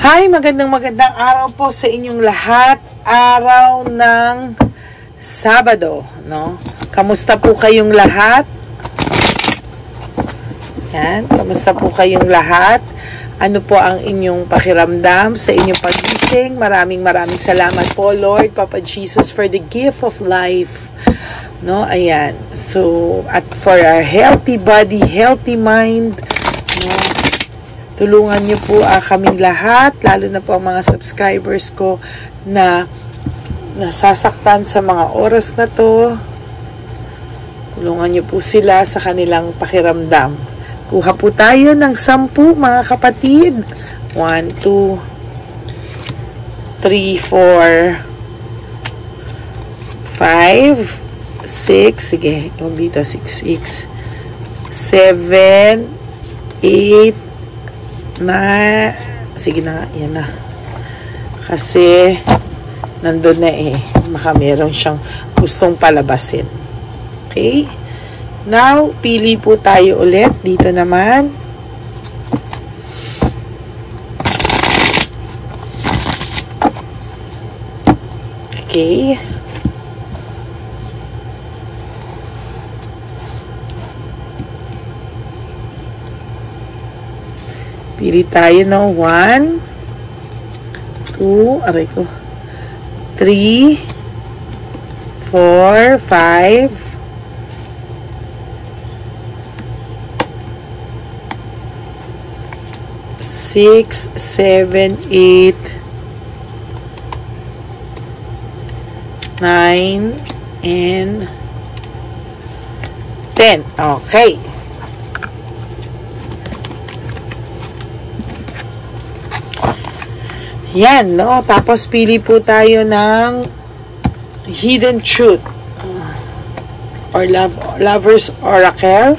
Hi, magandang araw po sa inyong lahat. Araw ng Sabado, no? Kamusta po kayong lahat? Yan, kamusta po kayong lahat? Ano po ang inyong pakiramdam sa inyong pagising? Maraming salamat po, Lord, Papa Jesus, for the gift of life. No, ayan. So, at for our healthy body, healthy mind, no? Tulungan niyo po kaming lahat, lalo na po ang mga subscribers ko na nasasaktan sa mga oras na to. Tulungan niyo po sila sa kanilang pakiramdam. Kuha po tayo ng 10, mga kapatid. 1, 2, 3, 4, 5, 6. Sige, huwag dito. 6, 7, 8, na, sige na nga, yan na. Kasi, nandun na baka meron siyang gustong palabasin. Okay? Now, pili po tayo ulit. Dito naman. Okay. Pili tayo ng 1, 2, aray ko, 3, 4, 5, 6, 7, 8, 9, and 10. Okay. Yan, no? Tapos pili po tayo ng Hidden Truth or Lover's Oracle.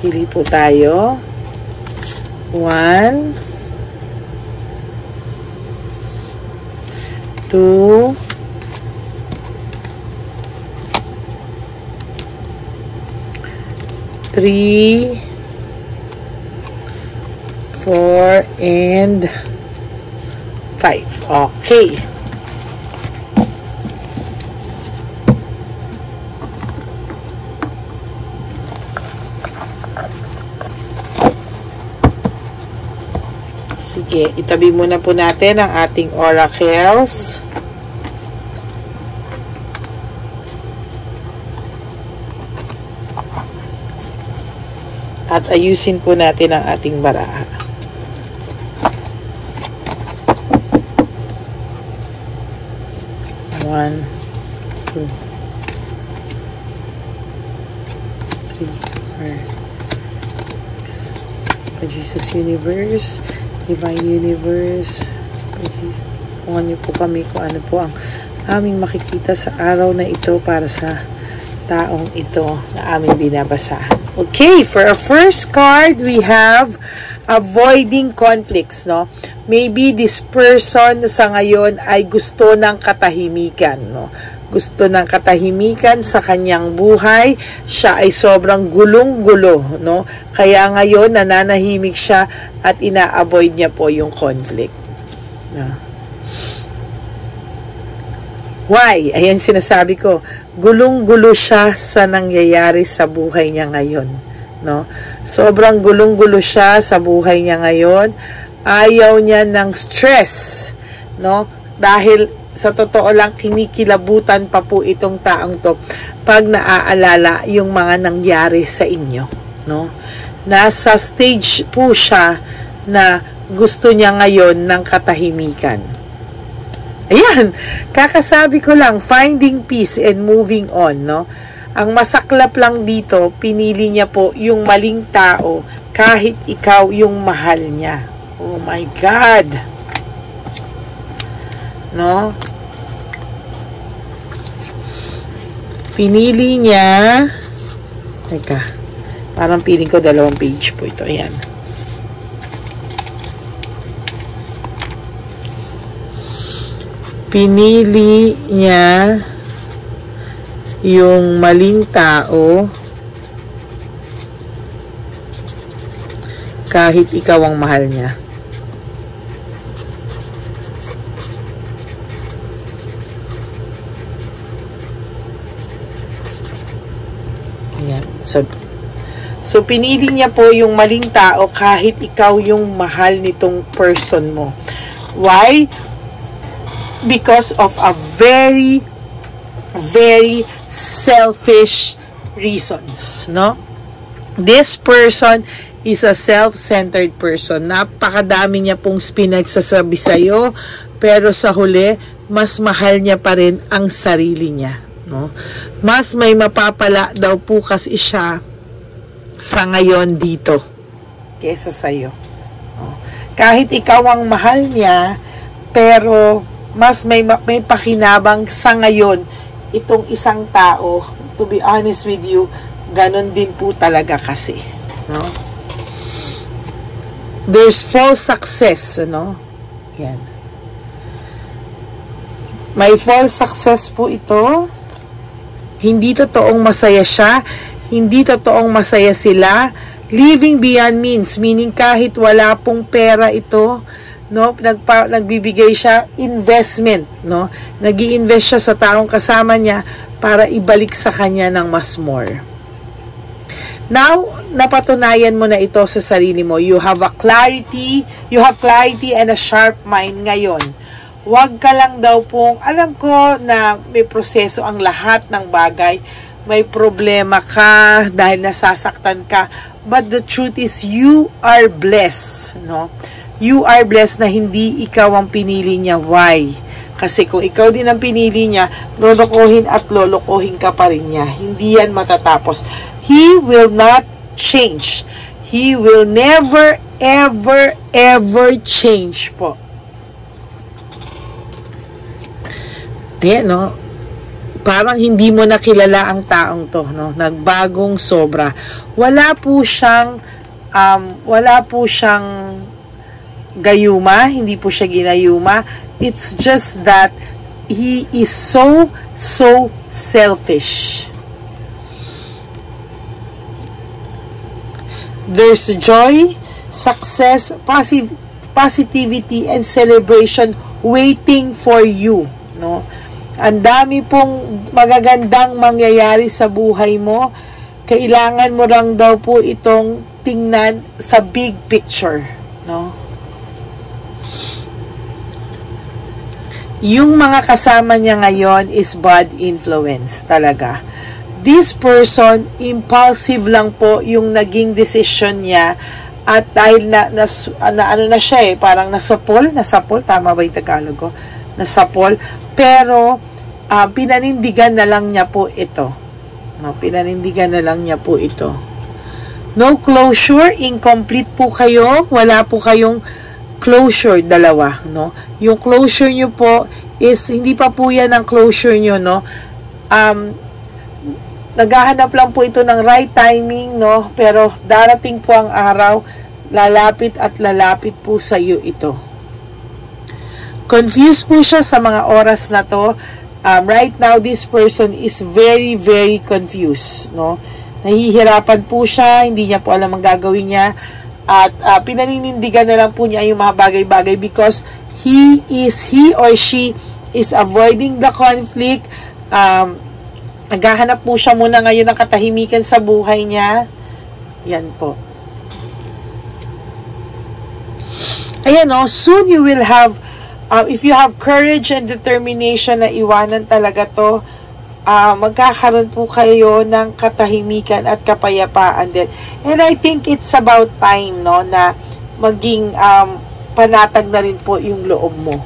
Pili po tayo. 1, 2, 3, 4, and 5. Okay. Sige, itabi muna po natin ang ating oracles. At ayusin po natin ang ating baraha. One, 2, 3, 4, 6. Jesus Universe, Divine Universe, Jesus. Tungan niyo po kami kung ano po ang aming makikita sa araw na ito para sa taong ito na aming binabasahan. Okay, for our first card, we have avoiding conflicts, no? Maybe this person sa ngayon ay gusto ng katahimikan, no? Gusto ng katahimikan sa kanyang buhay. Siya ay sobrang gulong-gulo, no? Kaya ngayon, nananahimik siya at ina-avoid niya po yung conflict. No? Why? Ayan sinasabi ko. Gulong-gulo siya sa nangyayari sa buhay niya ngayon. No? Sobrang gulong-gulo siya sa buhay niya ngayon. Ayaw niya ng stress. No? Dahil sa totoo lang, kinikilabutan pa po itong taong to pag naaalala yung mga nangyari sa inyo. No? Nasa stage po siya na gusto niya ngayon ng katahimikan. Ayan, kakasabi ko lang, finding peace and moving on, no? Ang masaklap lang dito, pinili niya po yung maling tao kahit ikaw yung mahal niya. Oh my God! No? Pinili niya, teka, parang piling ko 2 page po ito, ayan. pinili niya yung maling tao kahit ikaw ang mahal niya. Ayan. So, pinili niya po yung maling tao kahit ikaw yung mahal nitong person mo. Why? Because of a very, very selfish reasons, no? This person is a self-centered person. Napakadami niya pong pinagsasabi sa'yo, pero sa huli, mas mahal niya pa rin ang sarili niya, no? Mas may mapapala daw po kasi siya sa ngayon dito kesa sa'yo. No? Kahit ikaw ang mahal niya, pero mas may pakinabang sa ngayon itong isang tao. To be honest with you, ganon din po talaga kasi. No? There's false success, no? Yan. May false success po ito. Hindi totoong masaya siya. Hindi totoong masaya sila. Living beyond means, meaning kahit wala pong pera ito, no, nagbibigay siya investment, no? Nag-i-invest siya sa taong kasama niya para ibalik sa kanya ng mas more. Now, napatunayan mo na ito sa sarili mo. You have clarity and a sharp mind ngayon. Huwag ka lang daw pong, alam ko na may proseso ang lahat ng bagay, may problema ka dahil nasasaktan ka, but the truth is you are blessed, no? You are blessed na hindi ikaw ang pinili niya. Why? Kasi kung ikaw din ang pinili niya, lolokohin at lolokohin ka pa rin niya. Hindi yan matatapos. He will not change. He will never, ever, ever change po. Ayan, no? Parang hindi mo nakilala ang taong to, no? Nagbagong sobra. Wala po siyang gayuma, hindi po siya ginayuma. It's just that he is so selfish. There's joy, success, positivity, and celebration waiting for you, no? Ang dami pong magagandang mangyayari sa buhay mo. Kailangan mo lang daw po itong tingnan sa big picture, no? Yung mga kasama niya ngayon is bad influence talaga. This person, impulsive lang po yung naging decision niya, at dahil ano na siya parang nasapol, tama ba yung Tagalog ko? Nasapol, pero pinanindigan na lang niya po ito. No, pinanindigan na lang niya po ito. No closure, incomplete po kayo, wala po kayong closure, dalawa, no? Yung closure nyo po is, hindi pa po yan ang closure nyo, no? Naghahanap lang po ito ng right timing, no? Pero darating po ang araw, lalapit at lalapit po sa iyo ito. Confused po siya sa mga oras na to. Right now, this person is very, very confused, no? Nahihirapan po siya, hindi niya po alam ang gagawin niya, at pinaninindigan na lang po niya yung mga bagay-bagay because he or she is avoiding the conflict. Naghahanap po siya muna ngayon ng katahimikan sa buhay niya. Yan po. Ayan, no? Soon you will have, if you have courage and determination na iwanan talaga to, magkakaroon po kayo ng katahimikan at kapayapaan din. And I think it's about time, no, na maging panatag na rin po yung loob mo.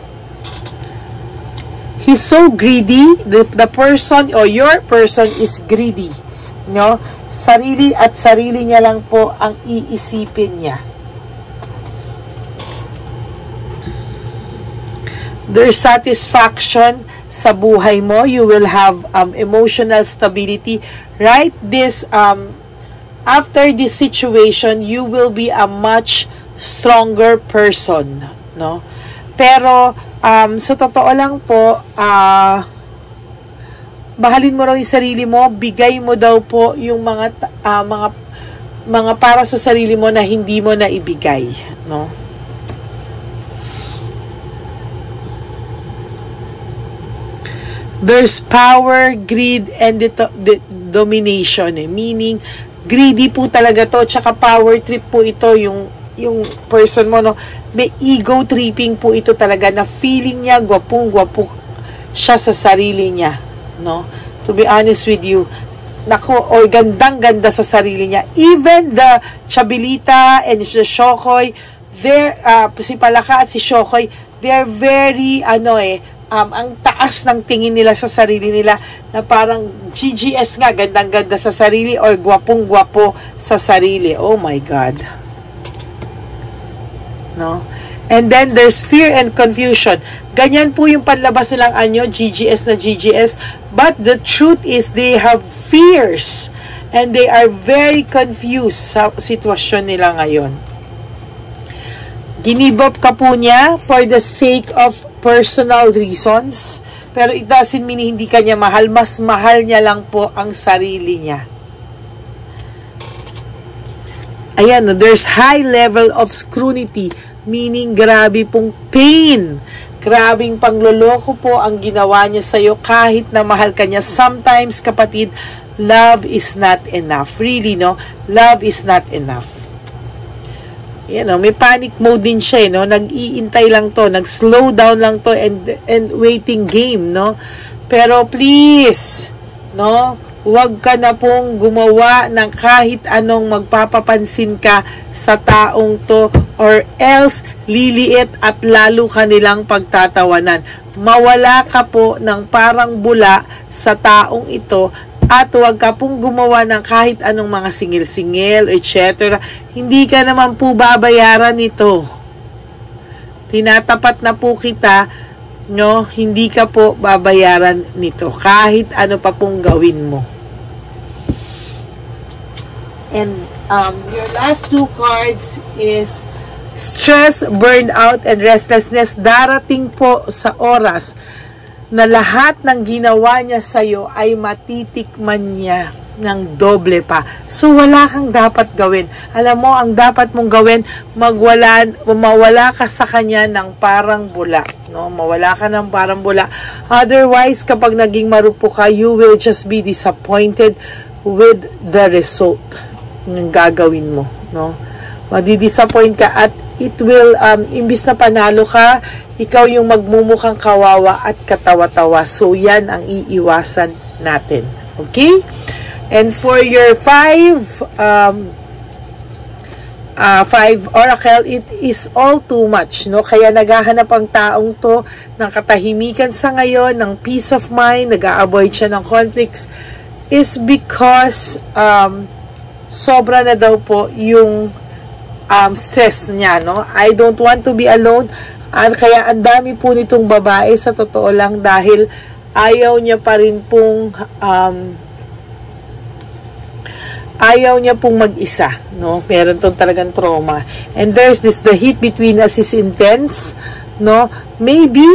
He's so greedy. The person or your person is greedy, no? Sarili niya lang po ang iisipin niya. There's satisfaction sa buhay mo. You will have emotional stability. Right? After this situation, you will be a much stronger person, no? Pero Sa totoo lang po, mahalin mo raw yung sarili mo, bigay mo daw po yung mga para sa sarili mo na hindi mo na ibigay, no? There's power, greed, and domination, meaning greedy po talaga to, tsaka power trip po ito, yung person mo, no? May ego tripping po ito talaga, na feeling niya gwapong-gwapo siya sa sarili niya, no? To be honest with you, nako, or gandang-ganda sa sarili niya. Even the Chabilita and the Shokoy, si Palaka at si Shokoy, they're very, ang taas ng tingin nila sa sarili nila, na parang GGS nga, gandang-ganda sa sarili, or gwapong-gwapo sa sarili. Oh my God. No? And then there's fear and confusion. Ganyan po yung panlabas nilang GGS na GGS. But the truth is they have fears. And they are very confused sa sitwasyon nila ngayon. Give up ka po niya for the sake of personal reasons. Pero it doesn't mean hindi ka niya mahal. Mas mahal niya lang po ang sarili niya. Ayan, there's high level of scrutiny. Meaning, grabe pong pain. Grabing pangloloko po ang ginawa niya sa'yo kahit na mahal ka niya. Sometimes, kapatid, love is not enough. Really, no? Love is not enough. Yan, no? May panic mode din siya, no? Nag-iintay lang to, nag-slow down lang to, and waiting game, no? Pero please, no? Huwag ka na pong gumawa ng kahit anong magpapapansin ka sa taong to, or else liliit at lalo ka nilang pagtatawanan. Mawala ka po ng parang bula sa taong ito, at huwag ka pong gumawa ng kahit anong mga singil-singil, etc. Hindi ka naman po babayaran nito. Tinatapat na po kita, no? Hindi ka po babayaran nito kahit ano pa pong gawin mo. And your last two cards is stress, burnout, and restlessness. Darating po sa oras na lahat ng ginawa niya sa'yo ay matitikman niya ng doble pa. So, wala kang dapat gawin. Alam mo, ang dapat mong gawin, mawala ka sa kanya ng parang bula. No? Mawala ka ng parang bula. Otherwise, kapag naging marupo ka, you will just be disappointed with the result ng gagawin mo. No? Madi-disappoint ka, at it will, imbis na panalo ka, ikaw yung magmumukhang kawawa at katawa-tawa. So, yan ang iiwasan natin. Okay? And for your 5 oracle, it is all too much, no? Kaya naghahanap ang taong to ng katahimikan sa ngayon, ng peace of mind, nag-a-avoid siya ng conflicts, is because sobra na daw po yung stress niya, no? I don't want to be alone. At kaya ang dami po nitong babae, sa totoo lang, dahil ayaw niya pa rin pong ayaw niya pong mag-isa, no? Meron tong talagang trauma. And there's this, the heat between us is intense, no? Maybe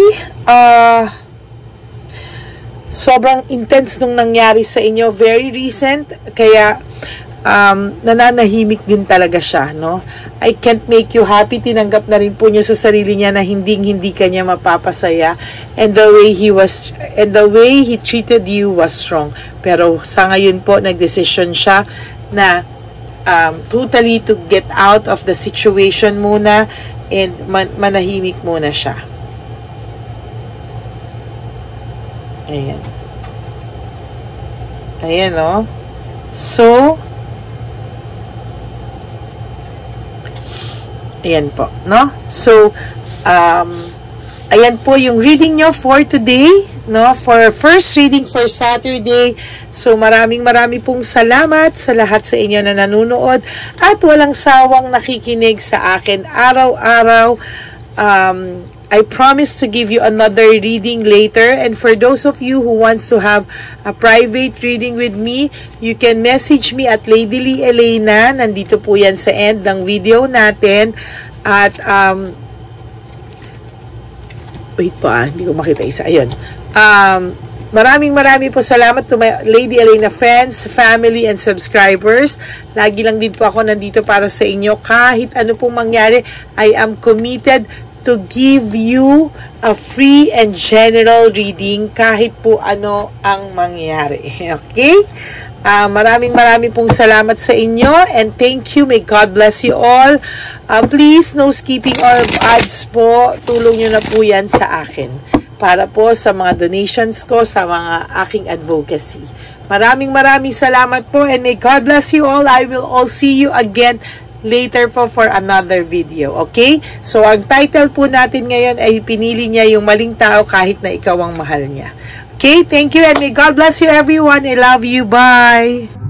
sobrang intense nung nangyari sa inyo, very recent, kaya nananahimik din talaga siya, no? I can't make you happy. Tinanggap na rin po niya sa sarili niya na hindi ka niya mapapasaya, and the way he treated you was wrong. Pero sa ngayon po, nagdesisyon siya na totally to get out of the situation muna, and manahimik muna siya. Ayan. Ayan, no? So, ayan po, no? So, ayan po yung reading nyo for today, no? For first reading for Saturday. So, maraming pong salamat sa lahat sa inyo na nanonood at walang sawang nakikinig sa akin araw-araw. I promise to give you another reading later, and for those of you who wants to have a private reading with me, you can message me at Lady Lee Elena. Nandito po yan sa end ng video natin, at Wait po hindi ko makita isa. Ayun. Maraming po salamat to my Lady Elena friends, family, and subscribers. Lagi lang din po ako nandito para sa inyo. Kahit ano pong mangyari, I am committed to give you a free and general reading kahit po ano ang mangyari. Okay? Maraming pong salamat sa inyo and thank you. May God bless you all. Please, no skipping or ads po. Tulong nyo na po yan sa akin para po sa mga donations ko, sa mga aking advocacy. Maraming salamat po and may God bless you all. I will all see you again later po for another video. Okay? So, ang title po natin ngayon ay pinili niya yung maling tao kahit na ikaw ang mahal niya. Okay? Thank you and may God bless you everyone. I love you. Bye!